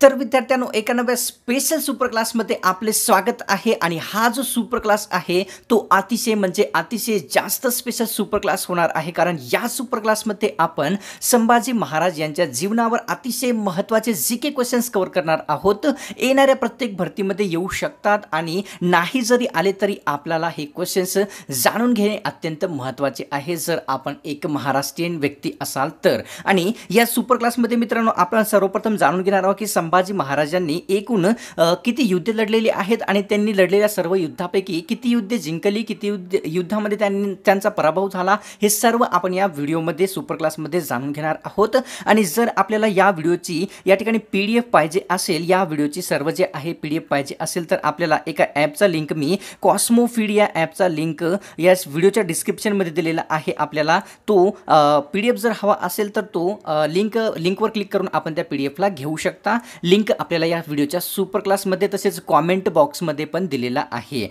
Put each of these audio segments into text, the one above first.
तर विद्यार्थ्यांनो एका नव्या स्पेशल सुपर क्लासमध्ये आपले स्वागत आहे आणि हा जो सुपर क्लास आहे तो अतिशय जास्त स्पेशल सुपर क्लास होणार आहे कारण या सुपर क्लासमध्ये आपण संभाजी महाराज यांच्या जीवनावर अतिशय महत्त्वाचे जीके क्वेश्चन्स कव्हर करणार आहोत। येणाऱ्या प्रत्येक भरतीमध्ये येऊ शकतात आणि नाही जरी आले तरी आपल्याला हे क्वेश्चन्स जाणून घेणे अत्यंत महत्त्वाचे आहे जर आपण एक महाराष्ट्रीयन व्यक्ती असाल तर। आणि या सुपर क्लासमध्ये मित्रांनो आपण सर्वप्रथम जाणून घेणार आहोत की संभाजी महाराजांनी एकूण किती युद्ध लढलेली आहेत आणि त्यांनी लढलेल्या सर्व युद्धापैकी किती युद्ध जिंकली, किती युद्धामध्ये त्यांचा पराभव झाला, हे सर्व आपण या व्हिडिओमध्ये सुपर क्लासमध्ये जाणून घेणार आहोत। आणि जर आपल्याला या व्हिडिओची या ठिकाणी पीडीएफ पाहिजे असेल, या व्हिडिओची सर्व जे आहे पीडीएफ पाहिजे असेल तर आपल्याला एका ॲपचा लिंक मी कॉस्मोफीड या ॲपचा लिंक या व्हिडिओच्या डिस्क्रिप्शनमध्ये दिलेला आहे। आपल्याला तो पीडीएफ जर हवा असेल तर तो लिंकवर क्लिक करून आपण त्या पीडीएफला घेऊ शकता। लिंक आपल्याला या व्हिडिओच्या सुपर क्लासमध्ये तसेच कॉमेंट बॉक्समध्ये पण दिलेला आहे।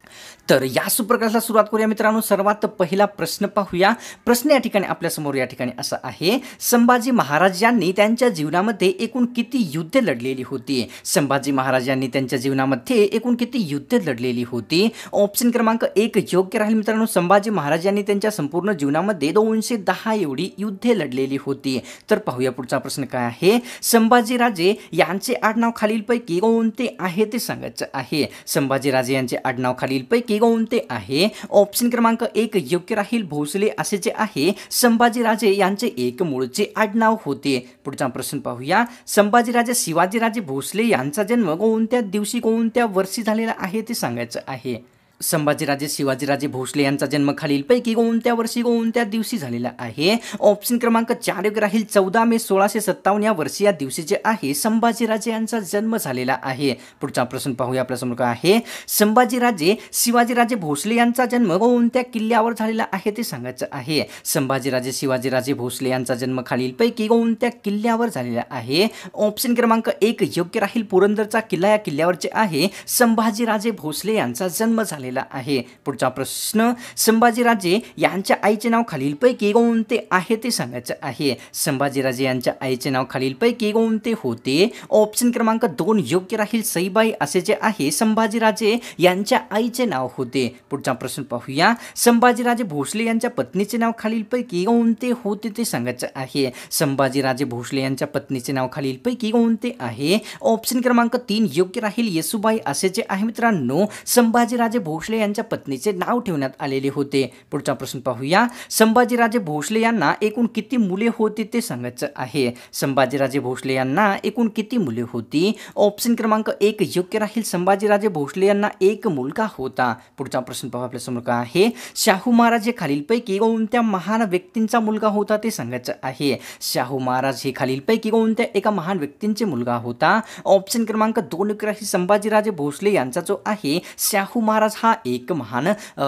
तर या सुपर क्लासला सुरुवात करूया मित्रांनो। सर्वात पहिला प्रश्न पाहूया। प्रश्न या ठिकाणी आपल्यासमोर या ठिकाणी असा आहे, संभाजी महाराजांनी त्यांच्या जीवनामध्ये एकूण किती युद्ध लढलेली होती? संभाजी महाराजांनी त्यांच्या जीवनामध्ये एकूण किती युद्ध लढलेली होती? ऑप्शन क्रमांक 1 योग्य राहील मित्रांनो। संभाजी महाराजांनी त्यांच्या संपूर्ण जीवनामध्ये 210 एवढी युद्धे लढलेली होती। तर पाहूया पुढचा प्रश्न काय आहे। संभाजीराजे यांचे आडनाव खालीलपैकी कोणते आहे ते सांगायचं आहे। संभाजीराजे यांचे आडनाव खालीलपैकी कोणते आहे? ऑप्शन क्रमांक 1 योग्य राहील, भोसले असे जे आहे संभाजीराजे यांचे एक मूळचे आडनाव होते। पुढचा प्रश्न पाहूया। संभाजीराजे शिवाजीराजे भोसले यांचा जन्म कोणत्या दिवशी कोणत्या वर्षी झालेला आहे ते सांगायचं आहे। संभाजीराजे शिवाजीराजे भोसले यांचा जन्म खालीलपैकी कोणत्या वर्षी कोणत्या दिवशी झालेला आहे? ऑप्शन क्रमांक 4 योग्य राहील, 14 मे 1657 या वर्षी या दिवशी जे आहे संभाजीराजे यांचा जन्म झालेला आहे। पुढचा प्रश्न पाहूया आपल्यासमोर काय आहे। संभाजीराजे शिवाजीराजे भोसले यांचा जन्म कोणत्या किल्ल्यावर झालेला आहे ते सांगायचं आहे। संभाजीराजे शिवाजीराजे भोसले यांचा जन्म खालीलपैकी कोणत्या किल्ल्यावर झालेला आहे? ऑप्शन क्रमांक 1 योग्य राहील, पुरंदरचा किल्ला, या किल्ल्यावर जे आहे संभाजीराजे भोसले यांचा जन्म झालेला आहे। पुढचा प्रश्न, संभाजीराजे यांच्या आईचे नाव खालीलपैकी कोणते आहे ते सांगायचं आहे। संभाजीराजे यांच्या आईचे नाव खालीलपैकी कोणते होते? ऑप्शन क्रमांक 2 योग्य राहील, सईबाई असे जे आहे संभाजीराजे यांच्या आईचे नाव होते। पुढचा प्रश्न पाहूया। संभाजीराजे भोसले यांच्या पत्नीचे नाव खालीलपैकी कोणते होते ते सांगायचं आहे। संभाजीराजे भोसले यांच्या पत्नीचे नाव खालीलपैकी कोणते आहे? ऑप्शन क्रमांक 3 योग्य राहील, येसुबाई असे जे आहे मित्रांनो संभाजीराजे भोसले यांच्या पत्नीचे नाव ठेवण्यात आलेले होते। पुढचा प्रश्न पाहूया। संभाजीराजे भोसले यांना एकूण किती मुले होती ते सांगायचं आहे। संभाजीराजे भोसले यांना एकूण किती मुले होती? ऑप्शन क्रमांक 1 योग्य राहील, संभाजीराजे भोसले यांना एक मुलगा होता। पुढचा प्रश्न पाहू आपल्यासमोर काय आहे। शाहू महाराज हे खालीलपैकी कोणत्या महान व्यक्तींचा मुलगा होता ते सांगायचं आहे। शाहू महाराज हे खालीलपैकी कोणत्या एका महान व्यक्तींचे मुलगा होता? ऑप्शन क्रमांक 2 योग्य राहील, संभाजीराजे भोसले यांचा जो आहे शाहू महाराज हा एक महान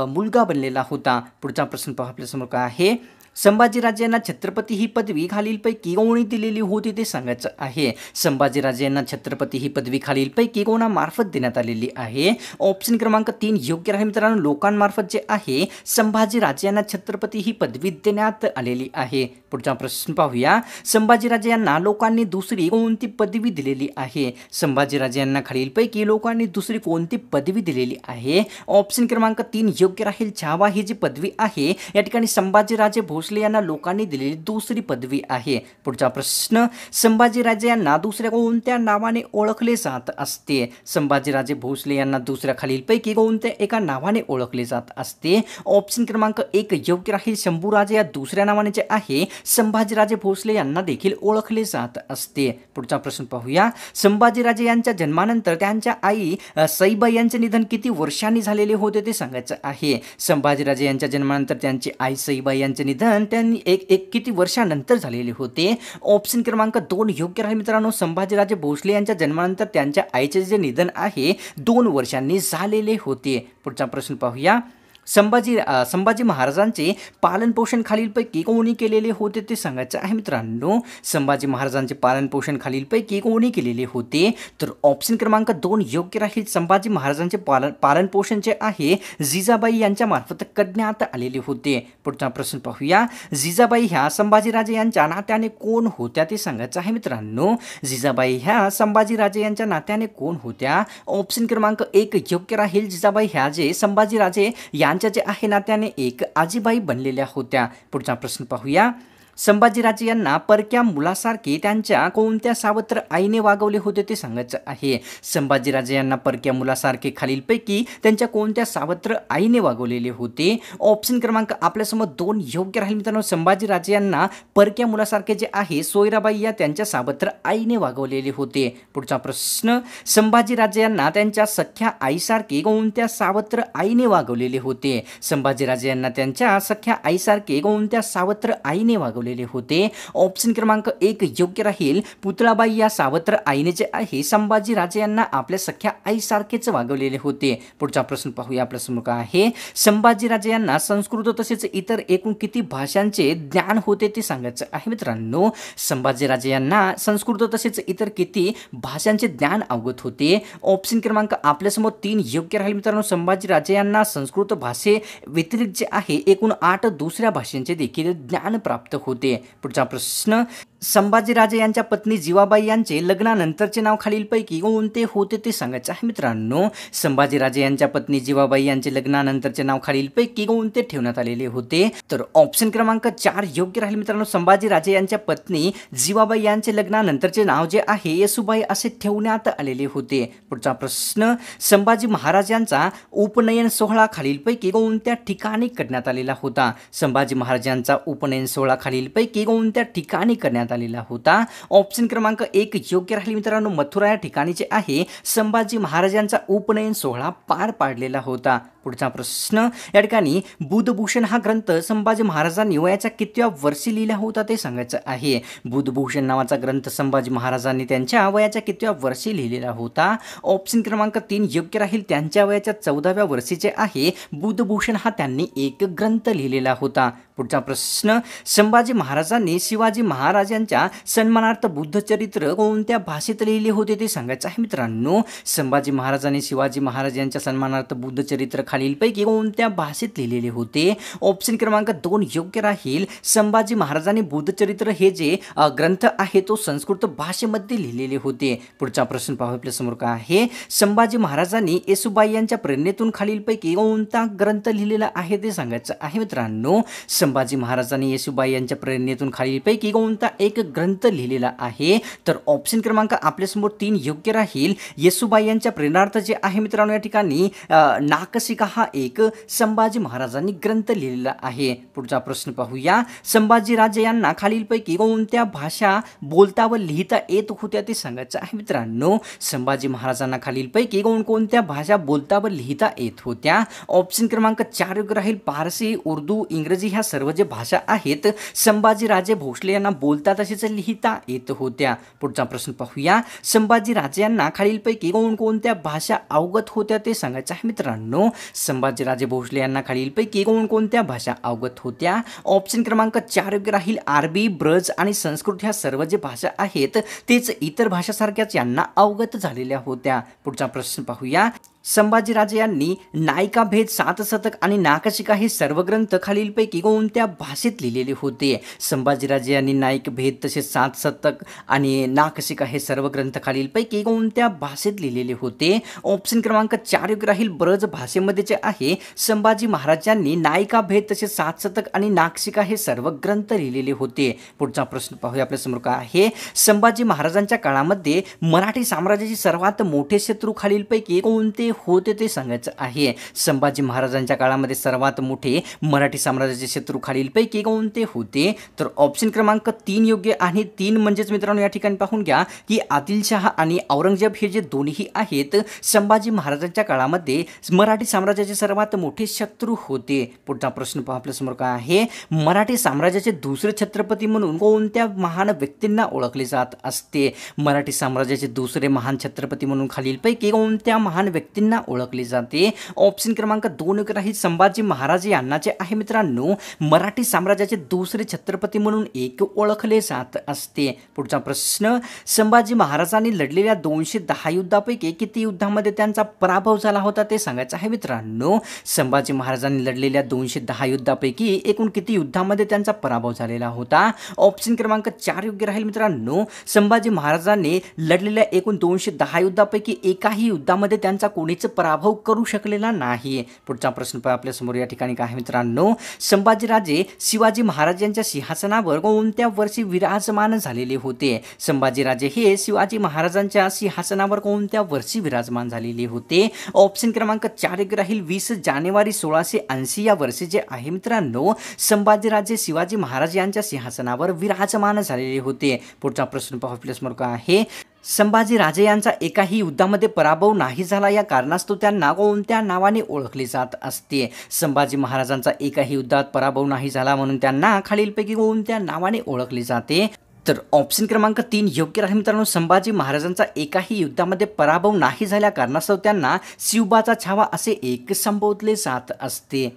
मुलगा बनलेला होता। पुढचा प्रश्न पाहू आपल्यासमोर काय आहे। संभाजीराजे यांना छत्रपती ही पदवी खालीलपैकी कोणी दिलेली होती ते सांगायचं आहे। संभाजीराजे यांना छत्रपती ही पदवी खालीलपैकी कोणामार्फत देण्यात आलेली आहे? ऑप्शन क्रमांक 3 योग्य राहील मित्रांनो, लोकांमार्फत जे आहे संभाजीराजे यांना छत्रपती ही पदवी देण्यात आलेली आहे। पुढचा प्रश्न पाहूया। संभाजीराजे यांना लोकांनी दुसरी कोणती पदवी दिलेली आहे? संभाजीराजे यांना खालीलपैकी लोकांनी दुसरी कोणती पदवी दिलेली आहे? ऑप्शन क्रमांक 3 योग्य राहील, छावा ही जी पदवी आहे या ठिकाणी संभाजीराजे भोसले यांना लोकांनी दिलेली दुसरी पदवी आहे। पुढचा प्रश्न, संभाजीराजे यांना दुसऱ्या कोणत्या नावाने ओळखले जात असते? संभाजीराजे भोसले यांना दुसऱ्या खालीलपैकी कोणत्या एका नावाने ओळखले जात असते? ऑप्शन क्रमांक 1 योग्य राहील, शंभूराजे या दुसऱ्या नावाने जे आहे संभाजीराजे भोसले यांना देखील ओळखले जात असते। पुढचा प्रश्न पाहूया। संभाजीराजे यांच्या जन्मानंतर त्यांच्या आई सईबाई यांचे निधन किती वर्षांनी झालेले होते ते सांगायचं आहे। संभाजीराजे यांच्या जन्मानंतर त्यांची आई सईबाई यांचे निधन त्यांनी एक किती वर्षानंतर झालेले होते? ऑप्शन क्रमांक 2 योग्य राहील मित्रांनो, संभाजीराजे भोसले यांच्या जन्मानंतर त्यांच्या आईचे जे निधन आहे 2 वर्षांनी झालेले होते। पुढचा प्रश्न पाहूया। संभाजी महाराजांचे पालनपोषण खालीलपैकी कोणी केलेले होते ते सांगायचं आहे मित्रांनो. संभाजी महाराजांचे पालनपोषण खालीलपैकी कोणी केलेले होते, तर ऑप्शन क्रमांक 2 योग्य राहील. संभाजी महाराजांचे पालनपोषण जे आहे जिजाबाई यांच्या मार्फत करण्यात आलेले होते. पुढचा प्रश्न पाहूया. जिजाबाई ह्या संभाजीराजे यांच्या नात्याने कोण होत्या ते सांगायचं आहे मित्रांनो. जिजाबाई ह्या संभाजीराजे यांच्या नात्याने कोण होत्या? ऑप्शन क्रमांक 1 योग्य राहील. जिजाबाई ह्या जे संभाजीराजे यांच्या जे आहे नात्याने एक आजीबाई बनलेल्या होत्या. पुढचा प्रश्न पाहूया. संभाजीराजे यांना परक्या मुलासारखे त्यांच्या कोणत्या सावत्र आईने वागवले होते ते सांगायचं आहे. संभाजीराजे यांना परक्या मुलासारखे खालीलपैकी त्यांच्या कोणत्या सावत्र आईने वागवलेले होते? ऑप्शन क्रमांक आपल्यासमोर 2 योग्य राहील मित्रांनो. संभाजीराजे यांना परक्या मुलासारखे जे आहे सोयराबाई या त्यांच्या सावत्र आईने वागवलेले होते. पुढचा प्रश्न. संभाजीराजे यांना त्यांच्या सख्या आईसारखे कोणत्या सावत्र आईने वागवलेले होते? संभाजीराजे यांना त्यांच्या सख्या आईसारखे कोणत्या सावत्र आईने वागवले होते? ऑप्शन क्रमांक 1 योग्य राहील. पुतळाबाई या सावत्र आईने जे आहे संभाजीराजे यांना आपल्या सख्या आईसारखेच वागवलेले होते. पुढचा प्रश्न पाहूया आपल्यासमोर काय आहे. संभाजीराजे यांना संस्कृत तसेच इतर एकूण किती भाषांचे ज्ञान होते ते सांगायचं आहे मित्रांनो. संभाजीराजे यांना संस्कृत तसेच इतर किती भाषांचे ज्ञान अवगत होते? ऑप्शन क्रमांक आपल्यासमोर 3 योग्य राहील मित्रांनो. संभाजीराजे यांना संस्कृत भाषे व्यतिरिक्त जे आहे एकूण 8 दुसऱ्या भाषांचे देखील ज्ञान प्राप्त होते. पुढचा प्रश्न. संभाजीराजे यांच्या पत्नी जिवाबाई यांचे लग्नानंतरचे नाव खालीलपैकी कोणते होते ते सांगायचं आहे मित्रांनो. संभाजीराजे यांच्या पत्नी जिवाबाई यांचे लग्नानंतरचे नाव खालीलपैकी कोणते ठेवण्यात आलेले होते? तर ऑप्शन क्रमांक 4 योग्य राहील मित्रांनो. संभाजीराजे यांच्या पत्नी जिवाबाई यांचे लग्नानंतरचे नाव जे आहे येसुबाई असे ठेवण्यात आलेले होते. पुढचा प्रश्न. संभाजी महाराजांचा उपनयन सोहळा खालीलपैकी कोणत्या ठिकाणी करण्यात आलेला होता? संभाजी महाराजांचा उपनयन सोहळा खालीलपैकी कोणत्या ठिकाणी करण्यात आलेला होता? ऑप्शन क्रमांक 1 योग्य राहील मित्रांनो. मथुरा या ठिकाणी जे आहे संभाजी महाराजांचा उपनयन सोहळा पार पाडलेला होता. पुढचा प्रश्न. या ठिकाणी बुधभूषण हा ग्रंथ संभाजी महाराजांनी वयाच्या कितव्या वर्षी लिहिला होता ते सांगायचं आहे. बुधभूषण नावाचा ग्रंथ संभाजी महाराजांनी त्यांच्या वयाच्या कितव्या वर्षी लिहिलेला होता? ऑप्शन क्रमांक 3 योग्य राहील. त्यांच्या वयाच्या 14व्या वर्षी जे आहे बुधभूषण हा त्यांनी एक ग्रंथ लिहिलेला होता. पुढचा प्रश्न. संभाजी महाराजांनी शिवाजी महाराजांच्या सन्मानार्थ बुद्धचरित्र कोणत्या भाषेत लिहिले होते ते सांगायचं आहे मित्रांनो. संभाजी महाराजांनी शिवाजी महाराजांच्या सन्मानार्थ बुद्धचरित्र खालीलपैकी कोणत्या भाषेत लिहिलेले होते? ऑप्शन क्रमांक 2 योग्य राहील. संभाजी महाराजांनी बुद्धचरित्र हे जे ग्रंथ आहे तो संस्कृत भाषेमध्ये लिहिलेले होते. पुढचा प्रश्न पाहू आपल्या समोर काय आहे. संभाजी महाराजांनी येसुबाई यांच्या प्रेरणेतून खालीलपैकी कोणता ग्रंथ लिहिलेला आहे ते सांगायचं आहे मित्रांनो. संभाजी महाराजांनी येसुबाई यांच्या प्रेरणेतून खालीलपैकी कोणता एक ग्रंथ लिहिलेला आहे? तर ऑप्शन क्रमांक आपल्यासमोर 3 योग्य राहील. येसुबाई यांच्या प्रेरणार्थ जे आहे मित्रांनो या ठिकाणी नाकसिका हा एक संभाजी महाराजांनी ग्रंथ लिहिलेला आहे. पुढचा प्रश्न पाहूया. संभाजीराजे यांना खालीलपैकी कोणत्या भाषा बोलता व लिहिता येत होत्या ते सांगायचं आहे मित्रांनो. संभाजी महाराजांना खालीलपैकी कोणत्या भाषा बोलता व लिहिता येत होत्या? ऑप्शन क्रमांक 4 योग्य राहील. पारसी, उर्दू, इंग्रजी ह्या सर्व जे भाषा आहेत संभाजीराजे भोसले यांना बोलता तसेच लिहिता येत होत्या. पुढचा प्रश्न पाहूया. संभाजीराजे यांना खालीलपैकी कोणत्या भाषा अवगत होत्या ते सांगायचं आहे मित्रांनो. संभाजीराजे भोसले यांना खालीलपैकी कोणत्या भाषा अवगत होत्या? ऑप्शन क्रमांक 4 योग्य राहील. अरबी, ब्रज आणि संस्कृत ह्या सर्व जे भाषा आहेत तेच इतर भाषासारख्याच यांना अवगत झालेल्या होत्या. पुढचा प्रश्न पाहूया. संभाजीराजे यांनी नायिकाभेद, सातशतक आणि नाकशिका हे सर्व ग्रंथ खालीलपैकी कोणत्या भाषेत लिहिलेले होते? संभाजीराजे यांनी नायिकाभेद तसेच सातशतक आणि नाकशिका हे सर्व ग्रंथ खालीलपैकी कोणत्या भाषेत लिहिलेले होते? ऑप्शन क्रमांक 4 योग्य राहील. ब्रज भाषेमध्ये जे आहे संभाजी महाराजांनी नायिकाभेद तसेच सातशतक आणि नाकशिका हे सर्व ग्रंथ लिहिलेले होते. पुढचा प्रश्न पाहूया आपल्यासमोर काय आहे. संभाजी महाराजांच्या काळामध्ये मराठी साम्राज्याचे सर्वात मोठे शत्रू खालीलपैकी कोणते होते ते सांगायचं आहे. संभाजी महाराजांच्या काळामध्ये सर्वात मोठे मराठी साम्राज्याचे शत्रू खालीलपैकी कोणते होते? तर ऑप्शन क्रमांक 3 योग्य आणि 3 म्हणजेच मित्रांनो या ठिकाणी पाहून घ्या की आदिलशाह आणि औरंगजेब हे जे दोन्ही आहेत संभाजी महाराजांच्या काळामध्ये मराठी साम्राज्याचे सर्वात मोठे शत्रू होते. पुढचा प्रश्न पाहू आपल्यासमोर काय आहे. मराठी साम्राज्याचे दुसरे छत्रपती म्हणून कोणत्या महान व्यक्तींना ओळखले जात असते? मराठी साम्राज्याचे दुसरे महान छत्रपती म्हणून खालीलपैकी कोणत्या महान व्यक्ती पद्धतींना ओळखले जाते? ऑप्शन क्रमांक 2 राहील संभाजी महाराज यांना जे आहे मित्रांनो मराठी साम्राज्याचे दुसरे छत्रपती म्हणून एक ओळखले जात असते. पुढचा प्रश्न, संभाजी महाराजांनी लढलेल्या 210 युद्धापैकी किती युद्धामध्ये त्यांचा पराभव झाला होता ते सांगायचं आहे मित्रांनो. संभाजी महाराजांनी लढलेल्या 210 युद्धापैकी एकूण किती युद्धामध्ये त्यांचा पराभव झालेला होता? ऑप्शन क्रमांक 4 योग्य राहील मित्रांनो. संभाजी महाराजांनी लढलेल्या एकूण 210 युद्धापैकी एकाही युद्धामध्ये त्यांचा कोणीच पराभव करू शकलेला नाही. पुढचा प्रश्न आपल्या समोर या ठिकाणी काय आहे मित्रांनो, संभाजीराजे शिवाजी महाराज यांच्या सिंहासनावर कोणत्या वर्षी विराजमान झालेले होते? संभाजीराजे हे शिवाजी महाराजांच्या सिंहासनावर कोणत्या वर्षी विराजमान झालेले होते? ऑप्शन क्रमांक 4 राहील 20 जानेवारी 1680 या वर्षी जे आहे मित्रांनो संभाजीराजे शिवाजी महाराज यांच्या सिंहासनावर विराजमान झालेले होते. पुढचा प्रश्न पाहू आपल्या समोर काय आहे, संभाजीराजे यांचा एकाही युद्धामध्ये पराभव नाही झाला या कारणास्तव त्यांना कोणत्या नावाने ओळखले जात असते? संभाजी महाराजांचा एकाही युद्धात पराभव नाही झाला म्हणून त्यांना खालीलपैकी कोणत्या नावाने ओळखले जाते? तर ऑप्शन क्रमांक 3 योग्य राहील मित्रांनो. संभाजी महाराजांचा एकाही युद्धामध्ये पराभव नाही झाल्या कारणास्तव त्यांना शिवबाचा छावा असे एक संबोधले जात असते.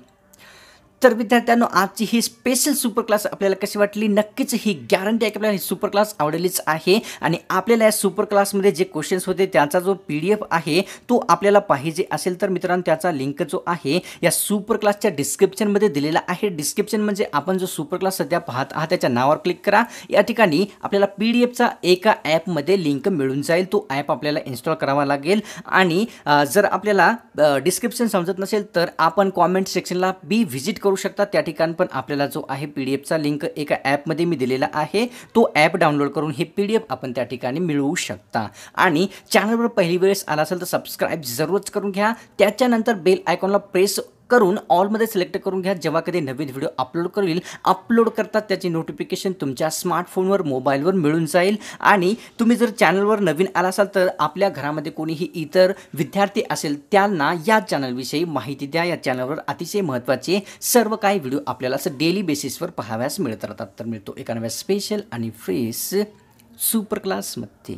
तर विद्यार्थ्यांनो आजची ही स्पेशल सुपर क्लास आपल्याला कशी वाटली? नक्कीच ही गॅरंटी आहे की आपल्याला ही सुपर क्लास आवडलीच आहे आणि आपल्याला या सुपर क्लासमध्ये जे क्वेश्चन्स होते त्याचा जो PDF आहे तो आपल्याला पाहिजे असेल तर मित्रांनो त्याचा लिंक जो आहे या सुपर क्लासच्या डिस्क्रिप्शनमध्ये दिलेला आहे. डिस्क्रिप्शन म्हणजे आपण जो सुपर क्लास सध्या पाहत आहात त्याच्या नावावर क्लिक करा. या ठिकाणी आपल्याला PDFचा एका ॲपमध्ये लिंक मिळून जाईल. तो ॲप आपल्याला इन्स्टॉल करावा लागेल आणि जर आपल्याला डिस्क्रिप्शन समजत नसेल तर आपण कॉमेंट सेक्शनला व्हिजिट करू शकता. त्या ठिकाणी पण आपल्याला जो आहे PDFचा लिंक एका ॲपमध्ये मी दिलेला आहे. तो ॲप डाउनलोड करून हे PDF आपण त्या ठिकाणी मिळवू शकता. आणि चॅनलवर पहिली वेळेस आला असेल तर सबस्क्राईब जरूरच करून घ्या. त्याच्यानंतर बेल आयकॉनला प्रेस करून ऑलमध्ये सिलेक्ट करून घ्या. जेव्हा कधी नवीन व्हिडिओ अपलोड करतात त्याची नोटिफिकेशन तुमच्या स्मार्टफोनवर मोबाईलवर मिळून जाईल. आणि तुम्ही जर चॅनलवर नवीन आला असाल तर आपल्या घरामध्ये कोणीही इतर विद्यार्थी असेल त्यांना या चॅनलविषयी माहिती द्या. या चॅनलवर अतिशय महत्त्वाचे सर्व काही व्हिडिओ आपल्याला असं डेली बेसिसवर पाहाव्यास मिळत राहतात. तर मिळतो एका नव्या स्पेशल आणि फ्रेश सुपर क्लासमध्ये.